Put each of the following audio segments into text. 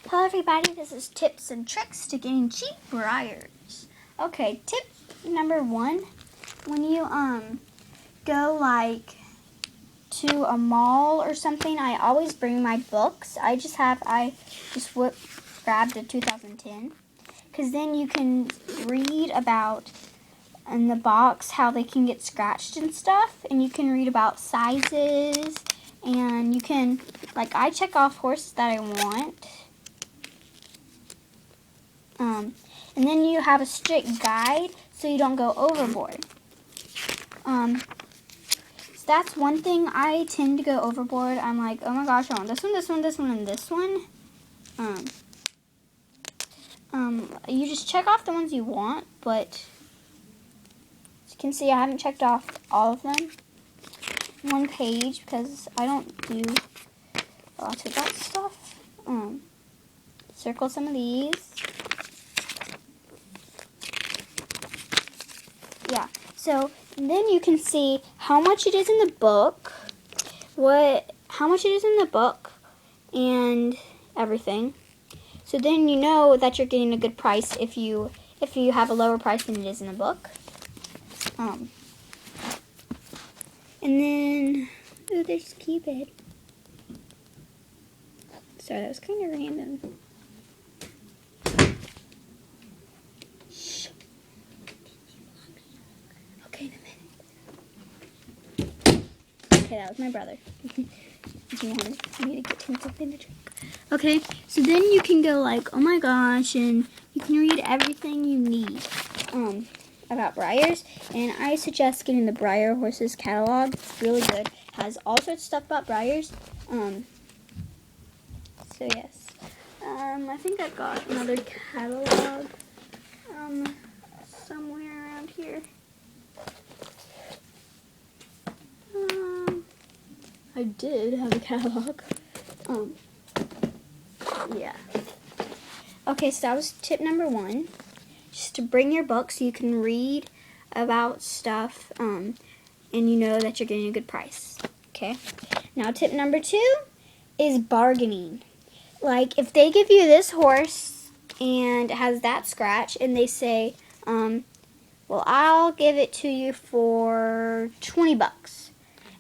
Hello everybody, this is tips and tricks to getting cheap Breyers. Okay, tip number 1, when you go like to a mall or something, I always bring my books. I just grabbed a 2010, because then you can read about in the box how they can get scratched and stuff, and you can read about sizes, and you can, like, I check off horses that I want. And then you have a strict guide so you don't go overboard. So that's one thing. I tend to go overboard. I'm like, oh my gosh, I want this one, this one, this one, and this one. You just check off the ones you want, but as you can see, I haven't checked off all of them. One page, because I don't do lots of that stuff. Circle some of these. Yeah, so then you can see how much it is in the book, how much it is in the book, and everything. So then you know that you're getting a good price if you have a lower price than it is in the book. And then, oh, there's Cupid. Sorry, that was kind of random. Okay, that was my brother. He wanted me to get him something to drink. Okay, so then you can go like, oh my gosh, and you can read everything you need about Breyers. And I suggest getting the Breyer Horses catalog. It's really good. It has all sorts of stuff about Breyers. So yes. I think I've got another catalog somewhere around here. I did have a catalog. Yeah. Okay, so that was tip number 1. Just to bring your book so you can read about stuff, and you know that you're getting a good price. Okay. Now tip number 2 is bargaining. Like, if they give you this horse and it has that scratch, and they say, well, I'll give it to you for $20.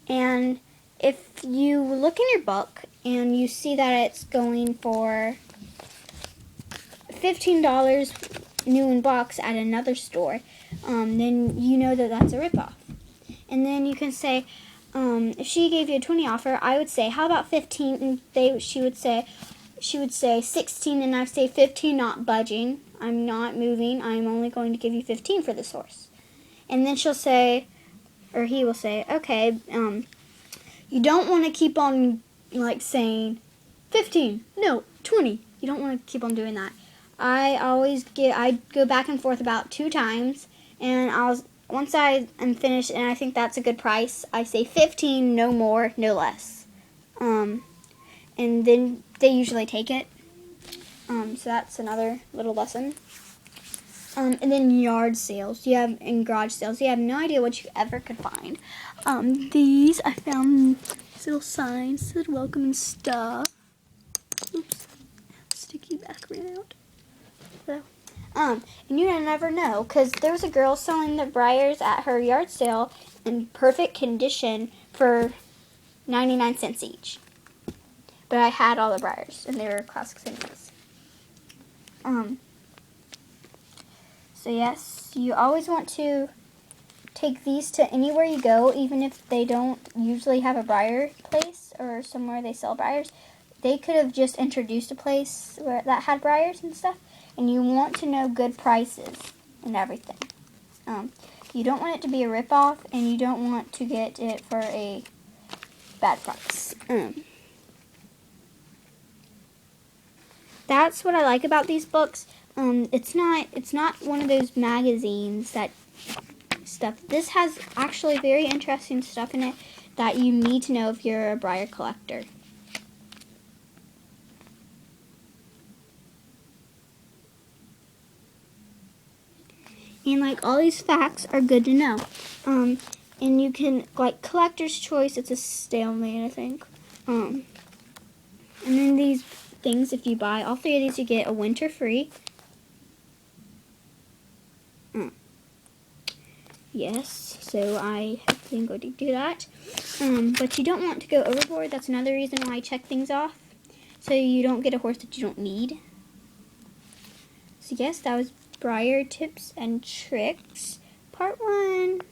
And if you look in your book and you see that it's going for $15 new in box at another store, then you know that that's a ripoff. And then you can say, if she gave you a 20 offer, I would say, how about 15? And she would say 16, and I'd say 15, not budging. I'm not moving. I'm only going to give you 15 for this horse. And then she'll say, or he will say, okay, you don't want to keep on, like, saying 15, no, 20. You don't want to keep on doing that. I go back and forth about 2 times, and once I am finished and I think that's a good price, I say 15, no more, no less. And then they usually take it. So that's another little lesson. And then yard sales, and garage sales, you have no idea what you ever could find. These, I found these little signs that said welcome and stuff. Oops, sticky background. So, and you never know, because there was a girl selling the Breyers at her yard sale in perfect condition for 99 cents each. But I had all the Breyers, and they were classic cinemas. So yes, you always want to take these to anywhere you go, even if they don't usually have a Breyer place or somewhere they sell Breyers. They could have just introduced a place that had Breyers and stuff, and you want to know good prices and everything. You don't want it to be a ripoff, and you don't want to get it for a bad price. That's what I like about these books. It's not one of those magazines that stuff. This has actually very interesting stuff in it that you need to know if you're a Breyer collector. And like, all these facts are good to know. And you can, like, Collector's Choice, it's a stalemate, I think. And then these things if you buy all 3 of these. You get a winter free. Yes, so I hopefully am going to do that. But you don't want to go overboard. That's another reason why I check things off. So you don't get a horse that you don't need. So yes, that was Breyer tips and tricks part 1.